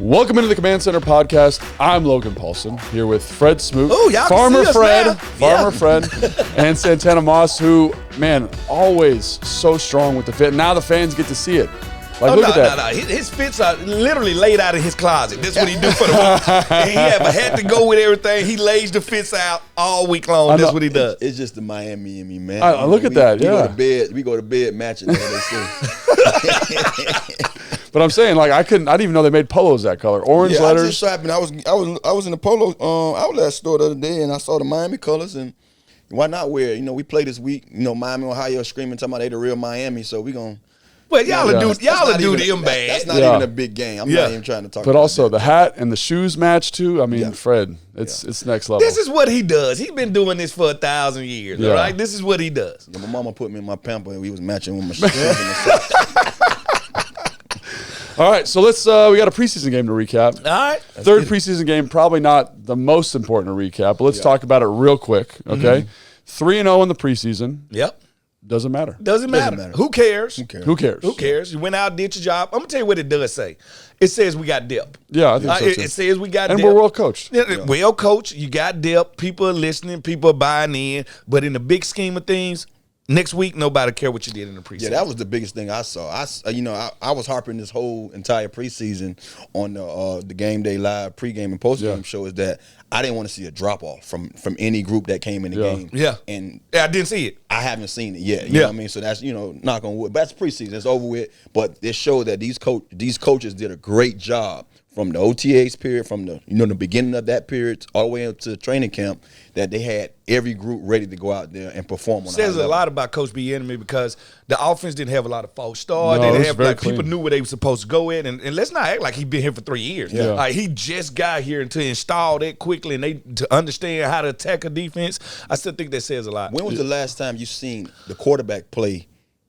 Welcome into the Command Center podcast. I'm Logan Paulson here with Fred Smoot, Farmer Fred, and Santana Moss, who, man, always so strong with the fit. Now the fans get to see it. Like, look at that. No. His fits are literally laid out in his closet. That's what he do for the week. And he have a hat to go with everything. He lays the fits out all week long. That's what he does. It's just the Miami in me, man. Look at that. We go to bed matching that. But I'm saying, like, I didn't even know they made polos that color. Orange letters. I just shopping. I was in the polo outlet store the other day, and I saw the Miami colors, and why not wear it? You know, we play this week. You know, Miami, Ohio, screaming, talking about they the real Miami, so we gonna. Well, y'all do them bad. That's not even a big game. I'm not even trying to talk. But about also that. the hat and the shoes match too. I mean, Fred, it's next level. This is what he does. He's been doing this for 1,000 years. All right, this is what he does. My mama put me in my pamper, and we was matching with my shoes and the socks. All right, so let's. We got a preseason game to recap. All right, third preseason game, probably not the most important to recap, but let's talk about it real quick. Okay, 3-0 in the preseason. Yep. Doesn't matter. Doesn't matter. Who cares? Who cares? You went out, did your job. I'm gonna tell you what it does say. It says we got depth. Yeah, I think so too. It says we got and depth. we're well coached. Well coached. You got depth. People are listening. People are buying in. But in the big scheme of things, next week nobody care what you did in the preseason. Yeah, that was the biggest thing I saw. I was harping this whole entire preseason on the game day live pregame and postgame show is that I didn't want to see a drop off from any group that came in the game. Yeah, and I didn't see it. I haven't seen it yet. You know what I mean? So that's knock on wood. But that's preseason. It's over with. But it showed that these coaches did a great job from the OTAs period, from the beginning of that period all the way up to training camp, that they had every group ready to go out there and perform on a high level. Says a lot about Coach Bieniemy because the offense didn't have a lot of false start. They didn't have people knew where they were supposed to go in, and let's not act like he's been here for 3 years. Yeah. He just got here to install that quickly and to understand how to attack a defense. I still think that says a lot. When was the last time you seen the quarterback play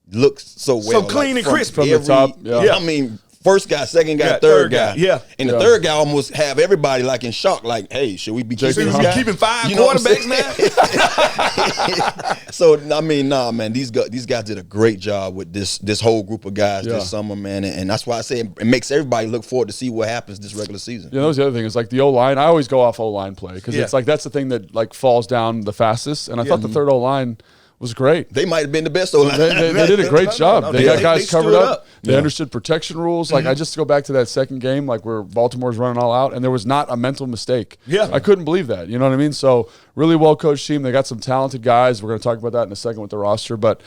look so well, so clean and crisp from the top? Yeah, I mean. First guy, second guy, third guy. Yeah. And the third guy almost have everybody like in shock, like, hey, should we be keeping this guy? Keeping 5 quarterbacks now? So, I mean, man, these guys did a great job with this whole group of guys this summer, man. And that's why I say it makes everybody look forward to see what happens this regular season. Yeah, that was the other thing. Is like the O-line. I always go off O-line play because it's like that's the thing that like falls down the fastest. And I thought the third O-line was great. They might have been the best O-line. They did a great job. They got guys covered up. They understood protection rules. Like I just go back to that second game, like where Baltimore's running all out, and there was not a mental mistake. Yeah, I couldn't believe that. You know what I mean? So really well coached team. They got some talented guys. We're going to talk about that in a second with the roster, but.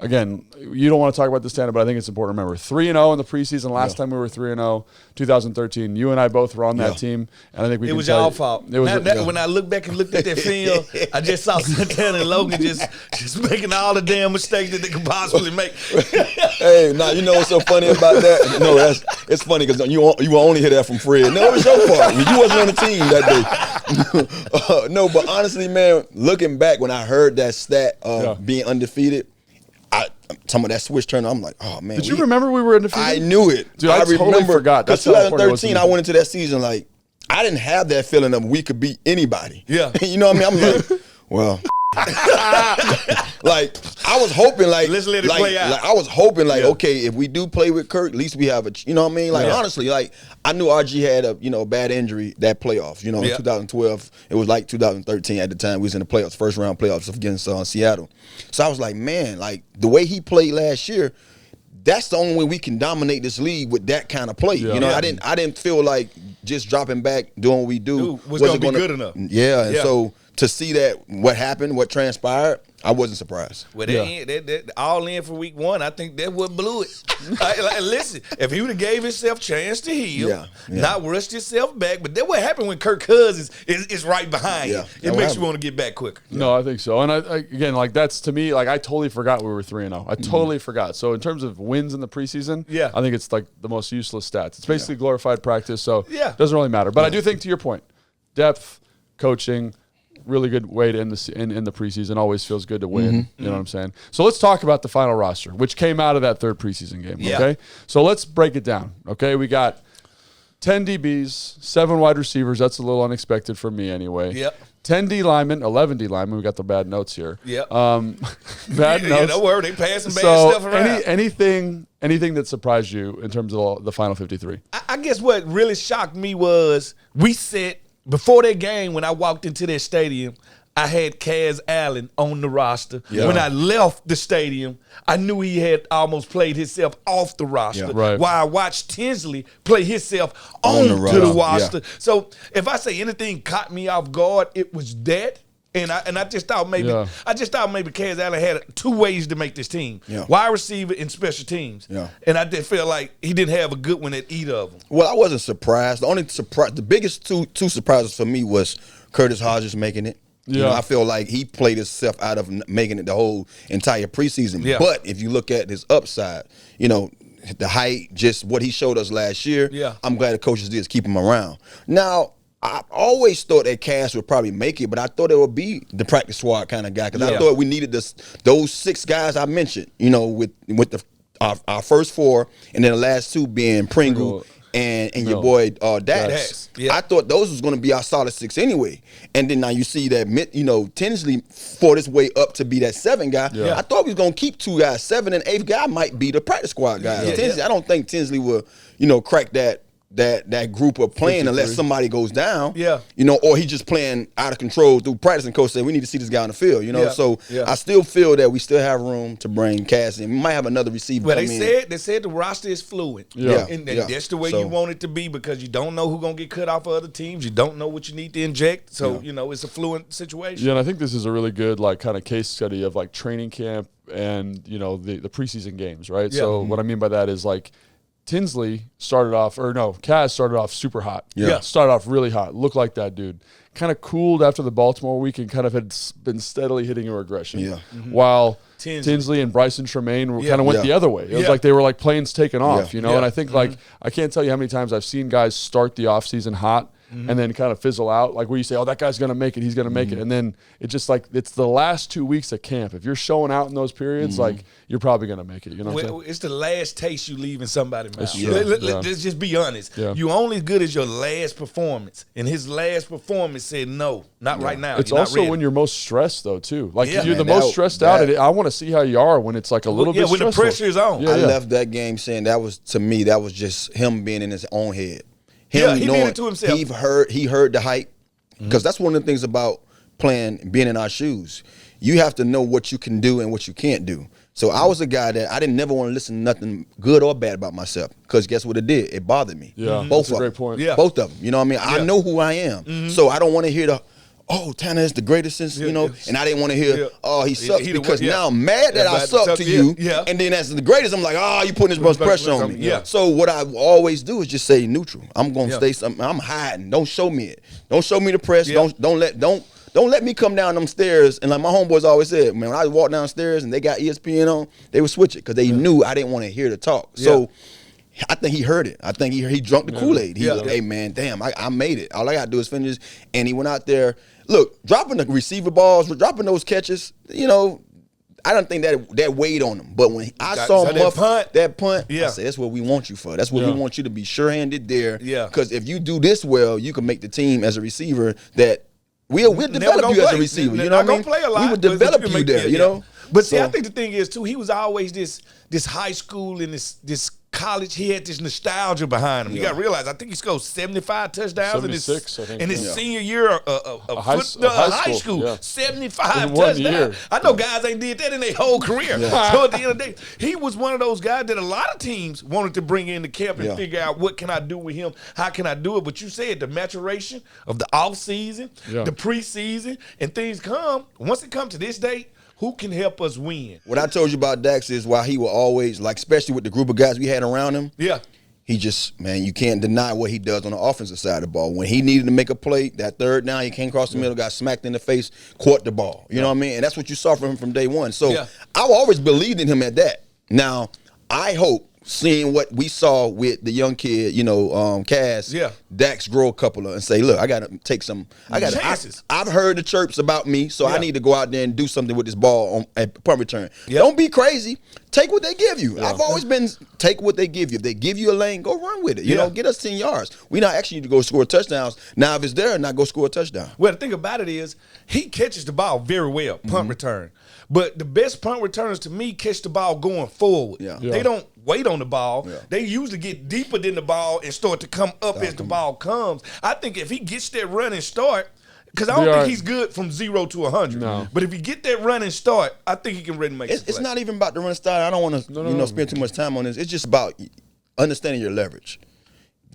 Again, you don't want to talk about the standard, but I think it's important to remember. 3-0 in the preseason. Last time we were 3-0, 2013. You and I both were on that team, and I think it was your fault. When I look back and looked at that film, I just saw Santana and Logan just making all the damn mistakes that they could possibly make. Hey, now you know what's so funny about that? No, it's funny because you will only hear that from Fred. No, it was your fault. You wasn't on the team that day. No, but honestly, man, looking back when I heard that stat of being undefeated. Some of that switch turn, I'm like, oh man. Did you remember we were undefeated? I knew it. Dude, I totally forgot. Because 2013, I went into that season like, I didn't have that feeling of we could beat anybody. Yeah. You know what I mean? I'm like, well. Like I was hoping, let's let it play out. Like I was hoping, okay, if we do play with Kirk, at least we have a, you know what I mean? Like honestly, like I knew RG had a bad injury that playoffs. You know, in 2012, it was like 2013 at the time. We was in the playoffs, first round playoffs against Seattle. So I was like, man, like the way he played last year. That's the only way we can dominate this league with that kind of play. Yeah. You know, I didn't feel like just dropping back, doing what we do was going to be good enough. Yeah, and so to see that what happened, what transpired, I wasn't surprised. Well, they all in for week 1. I think that what blew it. Listen, if he would have gave himself a chance to heal, not rushed himself back, but then what happened when Kirk Cousins is right behind you? It makes you want to get back quicker. No, I think so. And I again, like that's to me, like I totally forgot we were 3-0. I totally forgot. So in terms of wins in the preseason, I think it's like the most useless stats. It's basically glorified practice, so it doesn't really matter. But I do think, to your point, depth, coaching. Really good way to end in the preseason. Always feels good to win. You know what I'm saying? So let's talk about the final roster, which came out of that third preseason game. Okay, so let's break it down. Okay, we got 10 DBs, 7 wide receivers. That's a little unexpected for me anyway. Yep. 10 D linemen, 11 D linemen. We got the bad notes here. Yeah. Bad notes. Don't worry, they passing bad stuff around. Anything that surprised you in terms of the final 53? I guess what really shocked me was we said before that game when I walked into that stadium, I had Kaz Allen on the roster. Yeah. When I left the stadium, I knew he had almost played himself off the roster. Yeah. Right. While I watched Tinsley play himself on the roster. Yeah. So if I say anything caught me off guard, it was that. And I just thought maybe Kaz Allen had 2 ways to make this team. Yeah. Wide receiver and special teams. Yeah. And I did feel like he didn't have a good one at either of them. Well, I wasn't surprised. The biggest two surprises for me was Curtis Hodges making it. Yeah. You know, I feel like he played himself out of making it the whole entire preseason. Yeah. But if you look at his upside, you know, the height, just what he showed us last year, I'm glad the coaches did keep him around. Now, I always thought that Cass would probably make it, but I thought it would be the practice squad kind of guy because I thought we needed those 6 guys I mentioned, you know, with our first 4 and then the last 2 being Pringle and your boy Dax. Yeah. I thought those was going to be our solid 6 anyway. And then now you see that, you know, Tinsley fought his way up to be that 7 guy. Yeah. I thought we was going to keep 2 guys. 7 and 8th guy might be the practice squad guy. Yeah. Tinsley, I don't think Tinsley will, you know, crack that group of playing 53. Unless somebody goes down, you know, or he just playing out of control through practice and coach said we need to see this guy on the field, you know. I still feel that we still have room to bring Cass in. We might have another receiver. Well, they said the roster is fluid, and that's the way you want it to be because you don't know who's gonna get cut off for other teams. You don't know what you need to inject, so you know it's a fluid situation. Yeah, and I think this is a really good like kind of case study of like training camp and you know the preseason games, right? Yeah. So what I mean by that is like. Kaz started off super hot. Yeah. Started off really hot. Looked like that dude. Kind of cooled after the Baltimore week and kind of had been steadily hitting a regression. Yeah. Mm-hmm. While Tinsley and Bryson Tremaine kind of went the other way. It was like they were like planes taking off, you know? And I think like I can't tell you how many times I've seen guys start the offseason hot and then kind of fizzle out. Like where you say, oh, that guy's going to make it. He's going to make it. And then it's just like it's the last 2 weeks of camp. If you're showing out in those periods, like you're probably going to make it. You know what I'm saying? It's the last taste you leave in somebody's mouth. Let's just be honest. Yeah. You're only as good as your last performance. And his last performance said, no, not right now. It's also when you're most stressed, though, too. Like you're the most stressed out. And I want to see how you are when it's like a little bit stressful. When the pressure is on. I left that game saying that was just him being in his own head. He did it to himself. He heard the hype because that's one of the things about being in our shoes. You have to know what you can do and what you can't do. So I was a guy that I didn't never want to listen to nothing good or bad about myself because guess what it did? It bothered me. Yeah, both that's a great point. Yeah. Both of them. You know what I mean? I know who I am. So I don't want to hear Tanner is the greatest since, you know, and I didn't want to hear, he sucks because now I'm mad that I suck to you. Yeah. And then as the greatest, I'm like, you putting this much pressure on me. Yeah. So what I always do is just say neutral. I'm going to stay something. I'm hiding. Don't show me it. Don't show me the press. Yeah. Don't let me come down them stairs. And like my homeboys always said, man, when I walk downstairs and they got ESPN on, they would switch it because they knew I didn't want to hear the talk. So I think he heard it. I think he drunk the Kool-Aid. He was like, hey, man, damn, I made it. All I got to do is finish. And he went out there. Look, dropping the receiver balls, dropping those catches, you know, I don't think that weighed on him. But when I saw him that punt, I said, that's what we want you for. That's what we want you to be sure-handed there. Yeah. Because if you do this well, you can make the team as a receiver that we'll develop you as a receiver. You know what I mean? Play a lot, we would develop you there, you know? But see, I think the thing is, too, he was always this high school and this college, he had this nostalgia behind him. You got to realize, I think he scored 75 touchdowns in his senior year of high school. 75 touchdowns. I know guys ain't did that in their whole career. So at the end of the day, he was one of those guys that a lot of teams wanted to bring into camp and figure out what can I do with him, how can I do it. But you said the maturation of the offseason, the preseason, and things come. Once it comes to this date, who can help us win? What I told you about Dax is why he will always, like, especially with the group of guys we had around him. Yeah. He just, man, you can't deny what he does on the offensive side of the ball. When he needed to make a play, that third down, he came across the middle, got smacked in the face, caught the ball. You know what I mean? And that's what you saw from him from day one. So I've always believed in him at that. Now, I hope seeing what we saw with the young kid, Cass. Yeah. Dax grow a couple of and say, look, I got to take some. Chances. I've heard the chirps about me, so I need to go out there and do something with this ball at punt return. Yep. Don't be crazy. Take what they give you. I've always been take what they give you. If they give you a lane, go run with it. You know, get us 10 yards. We not asking you to go score touchdowns. Now, if it's there, not go score a touchdown. Well, the thing about it is he catches the ball very well, punt return. But the best punt returners to me catch the ball going forward. Yeah. They don't wait on the ball. Yeah. They usually get deeper than the ball and start to come up as the ball comes. I think if he gets that running start, because I don't think he's good from 0 to 100. No. But if he get that running start, I think he can really make It's not even about the run style. I don't want to spend too much time on this. It's just about understanding your leverage.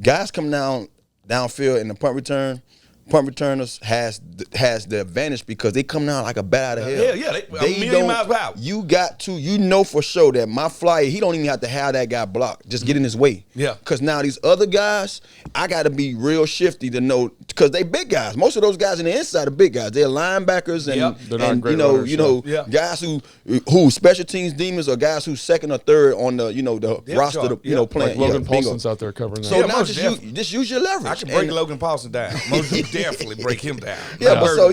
Guys come downfield in the punt return. Punt returners has the advantage because they come down like a bat out of hell. Yeah, they a million miles per hour. You got to, for sure that my flyer, he don't even have to have that guy blocked. Just get in his way. Yeah. Because now these other guys, I got to be real shifty to know, because they big guys. Most of those guys in the inside are big guys. They're linebackers and guys who special teams demons or guys who's second or third on the roster, playing. Like Logan Paulson's out there covering that. So now just use your leverage. I can break Logan Paulson down. Definitely break him down. Yeah, but so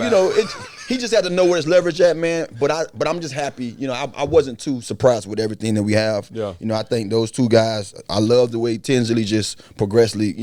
he just had to know where his leverage at, man. But I'm just happy. I wasn't too surprised with everything that we have. Yeah. I think those two guys. I love the way Tinsley just progressively,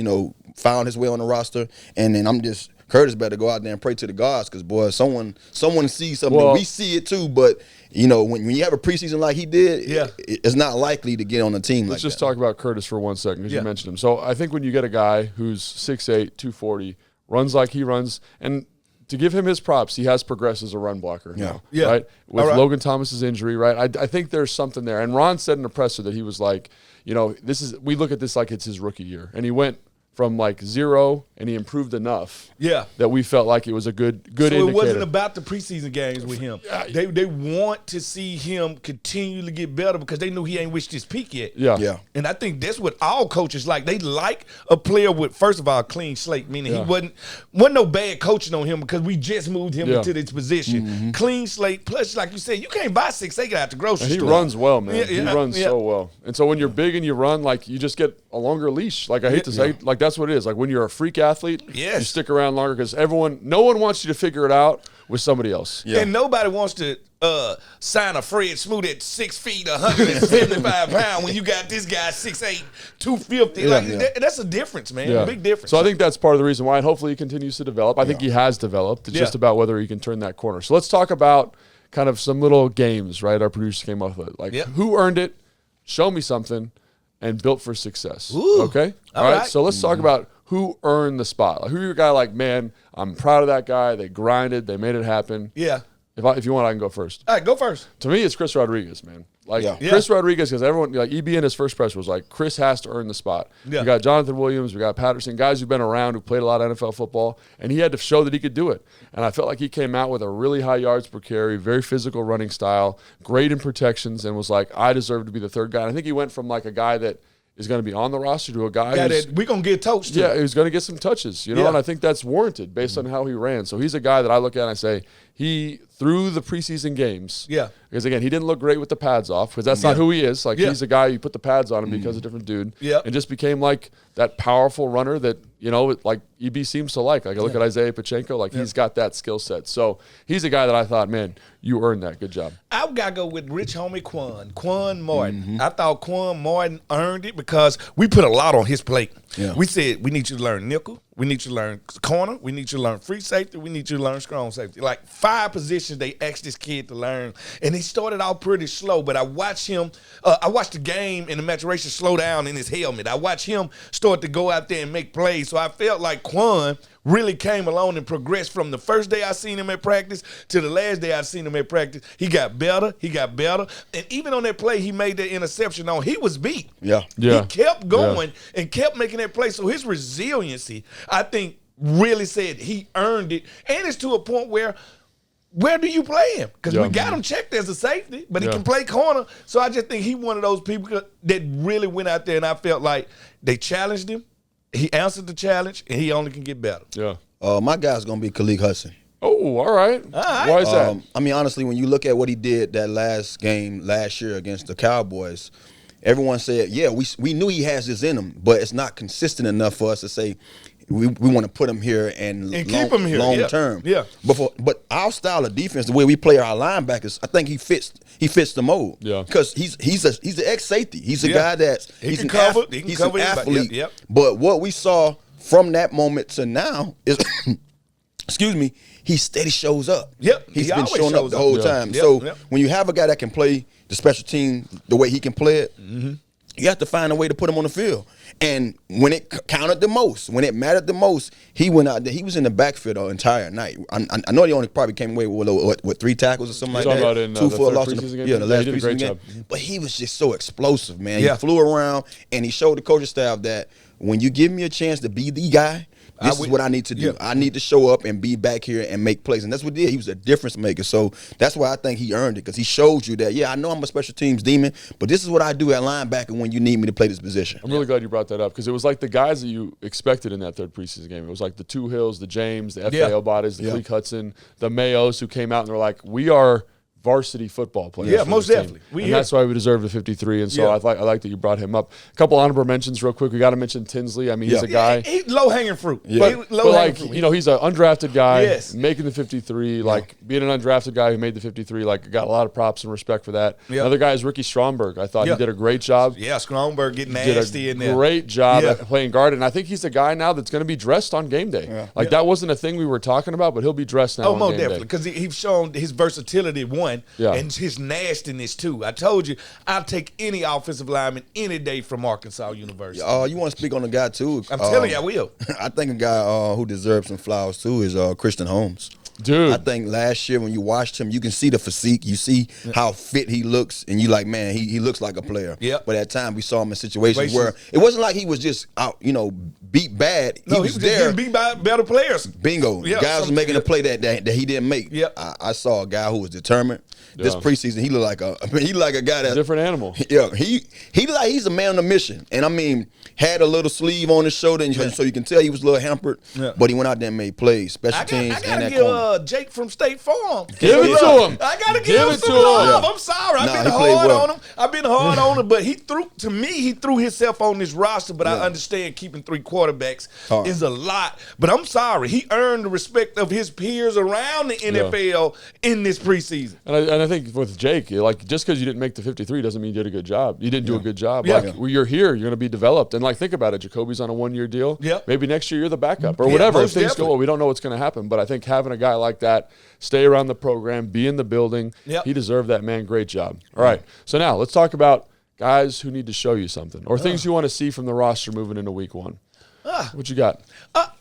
found his way on the roster, and then I'm just Curtis better go out there and pray to the gods, because boy, someone sees something. Well, we see it too, but when you have a preseason like he did, it's not likely to get on a team. Let's just talk about Curtis for 1 second, because you mentioned him. So I think when you get a guy who's 6'8", 240. Runs like he runs, and to give him his props, he has progressed as a run blocker now, right? With Logan Thomas's injury, right? I think there's something there. And Ron said in a presser that he was like, we look at this like it's his rookie year, and he went from like 0, and he improved enough that we felt like it was a good indicator. So it wasn't about the preseason games with him. They want to see him continue to get better because they knew he ain't reached his peak yet. Yeah. And I think that's what all coaches like. They like a player with, first of all, a clean slate, meaning he wasn't no bad coaching on him because we just moved him into this position. Mm-hmm. Clean slate, plus, like you said, you can't buy 6'8" out the grocery store. He runs well, man. He runs so well. And so when you're big and you run, like, you just get a longer leash. Like, I hate to say, like, that's what it is. Like, when you're a freak athlete, you stick around longer because no one wants you to figure it out with somebody else. Yeah. And nobody wants to sign a Fred Smoot at 6 feet, 175 pounds when you got this guy 6'8", 250. That's a difference, man. A big difference. So I think that's part of the reason why, and hopefully he continues to develop. I think he has developed. It's just about whether he can turn that corner. So let's talk about kind of some little games, right? Our producer came up with, like, who earned it, show me something, and built for success. Ooh. Okay? All right. So let's talk about who earned the spot. Like, who your guy, like, man, I'm proud of that guy. They grinded. They made it happen. Yeah. If you want, I can go first. All right, go first. To me, it's Chris Rodriguez, man. Like, Chris Rodriguez, because everyone, like, EB in his first press was like, Chris has to earn the spot. Yeah. We got Jonathan Williams, we got Patterson, guys who've been around, who played a lot of NFL football, and he had to show that he could do it. And I felt like he came out with a really high yards per carry, very physical running style, great in protections, and was like, I deserve to be the third guy. And I think he went from, like, a guy that is going to be on the roster to a guy that we're going to get touched to. Yeah, he's going to get some touches, and I think that's warranted based on how he ran. So he's a guy that I look at and I say, he, through the preseason games, because, again, he didn't look great with the pads off, because that's not who he is. Like, he's a guy, you put the pads on him because a different dude, and just became, like, that powerful runner that, like EB seems to like. Like, I look at Isaiah Pacheco, like, he's got that skill set. So he's a guy that I thought, man, you earned that. Good job. I've got to go with rich homie Quan Martin. I thought Quan Martin earned it because we put a lot on his plate. Yeah. We said, we need you to learn nickel. We need you to learn corner. We need you to learn free safety. We need you to learn strong safety. Like 5 positions they asked this kid to learn. And he started out pretty slow, but I watched him. I watched the game and the maturation slow down in his helmet. I watched him start to go out there and make plays. So I felt like Quan really came along and progressed from the first day I seen him at practice to the last day I seen him at practice. He got better. And even on that play he made that interception on, he was beat. Yeah. He kept going and kept making that play. So his resiliency, I think, really said he earned it. And it's to a point where do you play him? Because we got him checked as a safety, but he can play corner. So I just think he one of those people that really went out there, and I felt like they challenged him. He answered the challenge, and he only can get better. Yeah. My guy's going to be Khalid Hudson. Oh, all right. Why is that? I mean, honestly, when you look at what he did that last game last year against the Cowboys, everyone said, yeah, we knew he has this in him, but it's not consistent enough for us to say we want to put him here and keep him here long term. Yeah. But our style of defense, the way we play our linebackers, I think he fits the mold. Yeah. Because he's an ex safety. He's a guy that's he's an athlete. Yep. But what we saw from that moment to now is excuse me, he steady shows up. Yep. He's been showing up the whole time. Yep. So when you have a guy that can play the special team the way he can play it, you have to find a way to put him on the field. And when it counted the most, when it mattered the most, he went out there. He was in the backfield the entire night. I know he only probably came away with 3 tackles or something like that. About in, 2 for a loss. The last preseason game. But he was just so explosive, man. He flew around, and he showed the coaching staff that when you give me a chance to be the guy, this is what I need to do. I need to show up and be back here and make plays. And that's what he did. He was a difference maker. So that's why I think he earned it, because he showed you that, I know I'm a special teams demon, but this is what I do at linebacker when you need me to play this position. I'm really glad you brought that up, because it was like the guys that you expected in that third preseason game. It was like the Two Hills, the James, the FAO bodies, the Cleek Hudson, the Mayos, who came out and were like, we are varsity football players. Yeah, most definitely. And that's why we deserve the 53. And so I like that you brought him up. A couple honorable mentions real quick. We got to mention Tinsley. I mean, he's a guy. He's low-hanging fruit. But like, fruit. He's an undrafted guy making the 53. Like, being an undrafted guy who made the 53, like, got a lot of props and respect for that. Another guy is Ricky Stromberg. I thought he did a great job. Yeah, Stromberg getting nasty in there. Great job at playing guard. And I think he's a guy now that's going to be dressed on game day. That wasn't a thing we were talking about, but he'll be dressed now on game day. Oh, most definitely. Because he's shown his versatility, and his nastiness too. I told you, I'll take any offensive lineman any day from Arkansas University. You want to speak on a guy too? I'm telling you, I will. I think a guy who deserves some flowers too is Christian Holmes. Dude, I think last year when you watched him, you can see the physique, you see how fit he looks, and you like, man, he looks like a player. Yep. But at times we saw him in situations where it wasn't like he was just out, beat bad. No, he was there. Just beat by better players. Bingo. Guys was making a play that he didn't make. Yep. I saw a guy who was determined. This preseason, he looked like a guy that's different animal. Yeah, he's a man on a mission, and I mean, had a little sleeve on his shoulder, and so you can tell he was a little hampered. Yeah. But he went out there and made plays, special teams, and that corner. Jake from State Farm. Give it to him. I gotta give him some love. I'm sorry, I've been hard on him. I've been hard on him, but he threw himself on this roster. But I understand keeping 3 quarterbacks is a lot. But I'm sorry, he earned the respect of his peers around the NFL in this preseason. And I think with Jake, like, just because you didn't make the 53 doesn't mean you did a good job. You didn't do a good job. Like, you're here, you're going to be developed. And, like, think about it. Jacoby's on a 1-year deal. Yep. Maybe next year you're the backup or whatever. If things go well, we don't know what's going to happen. But I think having a guy like that stay around the program, be in the building, he deserved that, man. Great job. All right. So now let's talk about guys who need to show you something or things you want to see from the roster moving into week 1. What you got?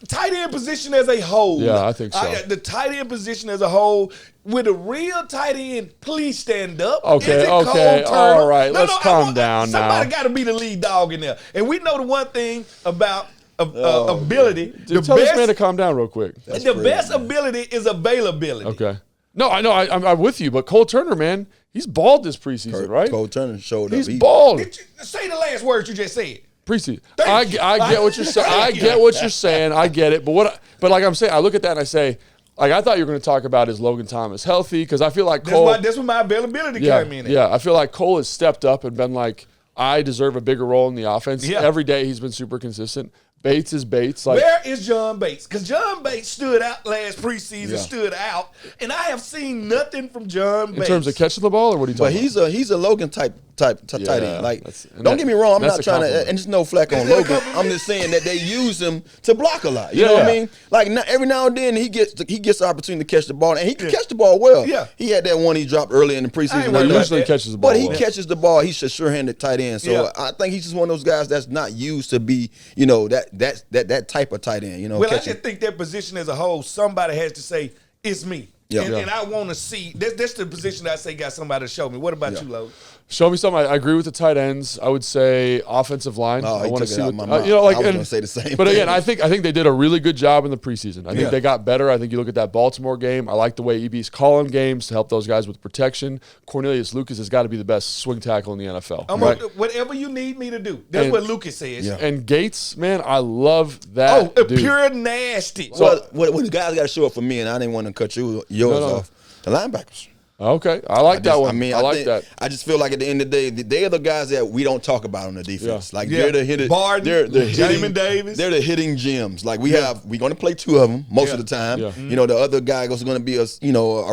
Tight end position as a whole. Yeah, I think so. The tight end position as a whole, with a real tight end, please stand up. Okay, all right. Let's calm down now. Somebody got to be the lead dog in there. And we know the one thing about ability. Dude, tell this man to calm down real quick. The best ability is availability. Okay. No, I know. I'm with you. But Cole Turner, man, he's balled this preseason, right? Cole Turner showed up. He's balled. Say the last words you just said. Preseason. I get what you're saying. I get what you're saying. I get it. But like I'm saying, I look at that and I say, like, I thought you were going to talk about is Logan Thomas healthy, because I feel like Cole. That's where my availability came in. Yeah, I feel like Cole has stepped up and been like, I deserve a bigger role in the offense. Yeah. Every day he's been super consistent. Bates is Bates. Like, where is John Bates? Because John Bates stood out last preseason, and I have seen nothing from John Bates. In terms of catching the ball, or what are you talking about? But he's a Logan type tight end. Like, don't get me wrong, I'm not trying to, and there's no flack on Logan. I'm just saying that they use him to block a lot. You know what I mean? Like, every now and then he gets the opportunity to catch the ball, and he can catch the ball well. Yeah. He had that one he dropped early in the preseason. He usually catches the ball. But he catches the ball. He's a sure-handed tight end. So I think he's just one of those guys that's not used to be, that type of tight end. Well, I just think that position as a whole, somebody has to say, it's me. Yeah. And I want to see, that's the position that I say got somebody to show me. What about you, Logan? Show me something. I agree with the tight ends. I would say offensive line. I want to see what I was going to say the same. But again, I think they did a really good job in the preseason. I think they got better. I think you look at that Baltimore game. I like the way EB's calling games to help those guys with protection. Cornelius Lucas has got to be the best swing tackle in the NFL. Whatever you need me to do. That's what Lucas says. Yeah. And Gates, man, I love that. Oh, pure nasty. So what the guys got to show up for me, and I didn't want to cut yours off. The linebackers. Okay, I like that one. I like that. I just feel like at the end of the day, they are the guys that we don't talk about on the defense. Like they're the hitting, Jamin Davis. They're the hitting gems. Like we're going to play two of them most of the time. Yeah. You know, the other guy is going to be a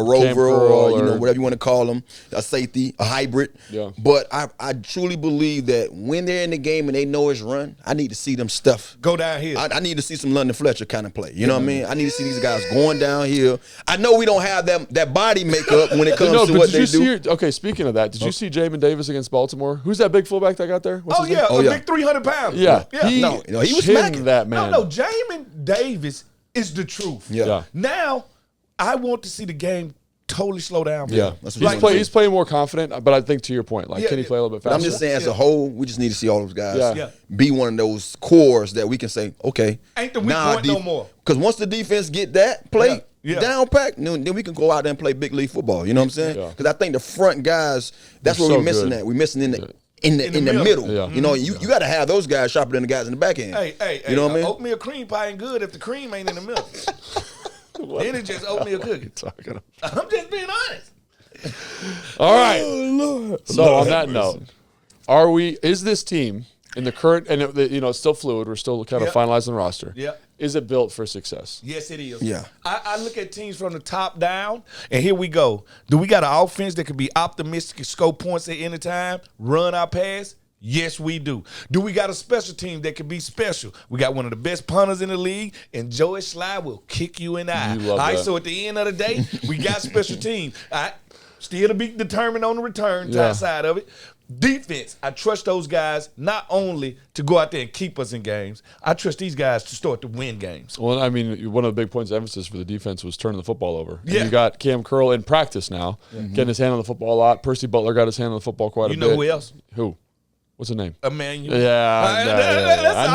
rover or whatever you want to call him, a safety, a hybrid. Yeah. But I truly believe that when they're in the game and they know it's run, I need to see them stuff go downhill. I need to see some London Fletcher kind of play. You know what I mean? I need to see these guys going downhill. I know we don't have that body makeup when it comes to what they do. Okay, speaking of that, did you see Jamin Davis against Baltimore? Who's that big fullback that got there? What's big 300 pounds. Yeah. He was smacking that man. No, Jamin Davis is the truth. Yeah. Now, I want to see the game totally slow down. Yeah. He's playing more confident, but I think to your point, can he play a little bit faster? I'm just saying as a whole, we just need to see all those guys be one of those cores that we can say, okay. Ain't the weak point no more. Because once the defense get that play down packed, then we can go out there and play big league football. You know what I'm saying? Because I think the front guys, that's where we're missing at. We're missing in the middle. Yeah. You know, you got to have those guys sharper than the guys in the back end. Hey, you know what I mean? Oatmeal cream pie ain't good if the cream ain't in the middle. Then it's just oatmeal cookie. I'm just being honest. All right. Oh, Lord. So on that note, is this team in the current, and it's still fluid, we're still kind of finalizing the roster. Yeah. Is it built for success? Yes, it is. Yeah. I look at teams from the top down, and here we go. Do we got an offense that can be optimistic and score points at any time, run our pass? Yes, we do. Do we got a special team that can be special? We got one of the best punters in the league, and Joey Slye will kick you in the eye. All right, so at the end of the day, we got special team. All right, still to be determined on the return side of it. Defense, I trust those guys not only to go out there and keep us in games, I trust these guys to start to win games. Well, I mean, one of the big points of emphasis for the defense was turning the football over. Yeah. And you got Cam Curl in practice now, getting his hand on the football a lot. Percy Butler got his hand on the football quite a bit. You know who else? Who? What's his name? Emmanuel. Yeah, I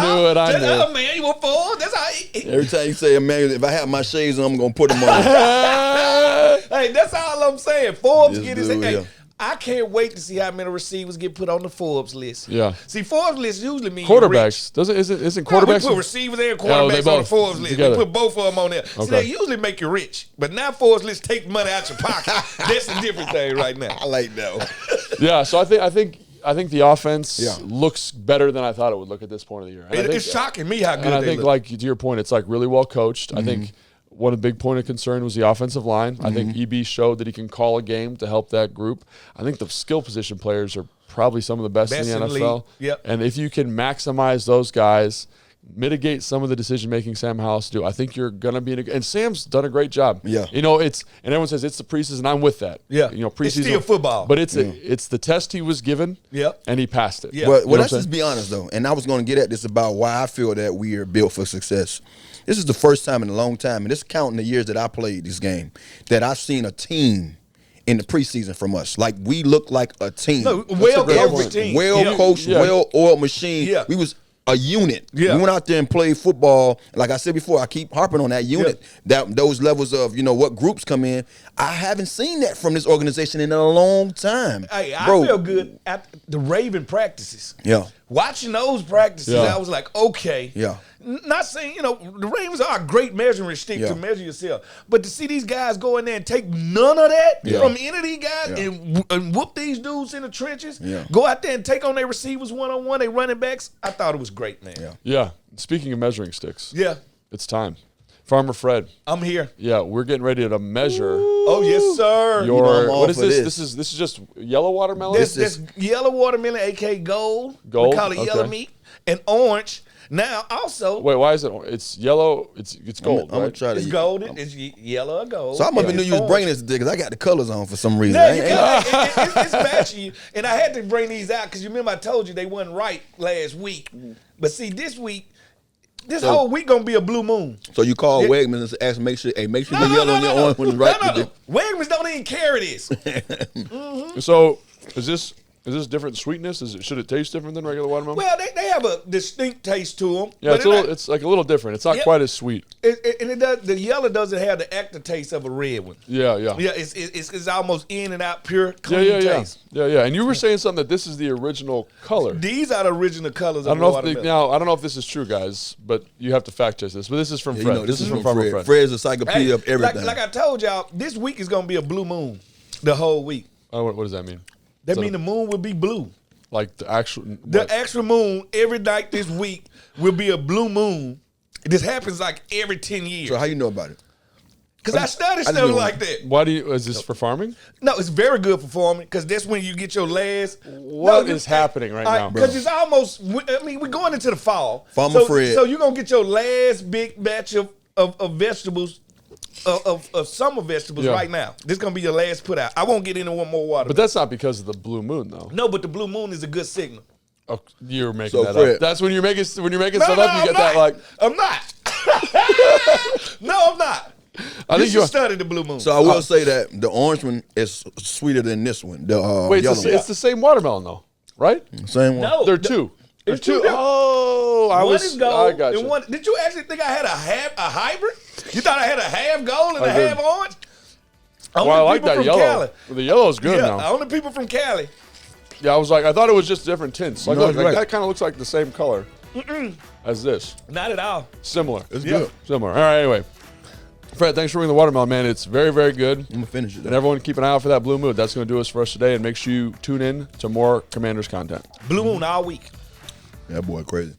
knew it. That's Emmanuel Ford. That's how every time you say Emmanuel, if I have my shades on, I'm going to put them on. Hey, that's all I'm saying. Forbes get his head. Hey, I can't wait to see how many receivers get put on the Forbes list. Yeah. See, Forbes list usually means quarterbacks. Isn't quarterbacks? We put receivers and quarterbacks on the Forbes list. Together. We put both of them on there. Okay. See, they usually make you rich, but now Forbes list take money out your pocket. That's a different thing right now. I like that one. Yeah. So I think the offense looks better than I thought it would look at this point of the year. It's shocking me how good they look. And I think, look. like to your point, it's like really well coached. I think one of the big point of concern was the offensive line. I think EB showed that he can call a game to help that group. I think the skill position players are probably some of the best in the NFL. Yep. And if you can maximize those guys, mitigate some of the decision-making Sam Howell to do, I think you're going to be and Sam's done a great job. Yeah. You know, and everyone says it's the preseason. I'm with that. Yeah. You know, preseason. It's still football. But it's the test he was given, and he passed it. Yeah. Well, let's just be honest, though, and I was going to get at this about why I feel that we are built for success. This is the first time in a long time, and this counting the years that I played this game, that I've seen a team in the preseason from us. Like, we look like a team. No, well-coached team. Well-coached, well-oiled machine. Yeah. We was a unit. Yeah. We went out there and played football. Like I said before, I keep harping on that unit, those levels of, what groups come in. I haven't seen that from this organization in a long time. Hey, I feel good at the Raven practices. Yeah. Watching those practices, I was like, okay. Yeah. Not saying, the Ravens are a great measuring stick to measure yourself. But to see these guys go in there and take none of that from any of these guys and whoop these dudes in the trenches, go out there and take on their receivers one-on-one, their running backs, I thought it was great, man. Yeah. Speaking of measuring sticks, it's time. Farmer Fred. I'm here. Yeah, we're getting ready to measure. Oh, yes, sir. What is this? This is just yellow watermelon? This yellow watermelon, a.k.a. gold. Gold? We call it yellow meat. And orange. Now, also. Wait, why is it? It's yellow. It's gold, I'm gonna try to. It's golden. It's yellow or gold. So I must have knew you was bringing this today because I got the colors on for some reason. No, it's matchy. And I had to bring these out because you remember I told you they wasn't right last week. But see, this week, this whole week gonna be a blue moon. So you call Wegmans and ask, make sure the yellow on your orange one is right. No. Wegmans don't even carry this. So is this different sweetness? Should it taste different than regular watermelon? Well, they have a distinct taste to them. Yeah, it's like a little different. It's not quite as sweet. The yellow doesn't have the aftertaste of a red one. Yeah. Yeah, it's almost in and out, pure, clean taste. Yeah. And you were saying something that this is the original color. These are the original colors I of watermelon. I don't know if this is true, guys, but you have to fact check this. But this is from Fred. This is from Farmer Fred. Fred's a encyclopedia of everything. Like I told y'all, this week is going to be a blue moon. The whole week. Oh, what does that mean? That means the moon will be blue. Like the actual... The actual moon every night this week will be a blue moon. This happens like every 10 years. So how you know about it? Because I study stuff like that. Why do you... Is this for farming? No, it's very good for farming because that's when you get your last... What is happening right now, bro? Because it's almost... I mean, we're going into the fall. Farmer Fred. So you're going to get your last big batch of vegetables, of summer vegetables right now. This is going to be your last put out. I won't get into one more water. But that's not because of the blue moon, though. No, but the blue moon is a good signal. Oh, you're making that up. That's when you're making stuff up. You get that like... I'm not. No, I'm not. I think you study the blue moon. So I will say that the orange one is sweeter than this one. The wait, yellow it's the same watermelon though, right? Same one. No, they're two. There's two. Oh, one is gold. I got you. One, did you actually think I had a hybrid? You thought I had a half gold and a half orange? Well, I like that yellow. The yellow's good now. Only people from Cali. Yeah, I thought it was just different tints. Like, look, that kind of looks like the same color as this. Not at all. Similar. It's good. Similar. All right, anyway. Fred, thanks for bringing the watermelon, man. It's very, very good. I'm going to finish it. And everyone keep an eye out for that blue moon. That's going to do us for us today. And make sure you tune in to more Commanders content. Blue moon all week. That boy crazy.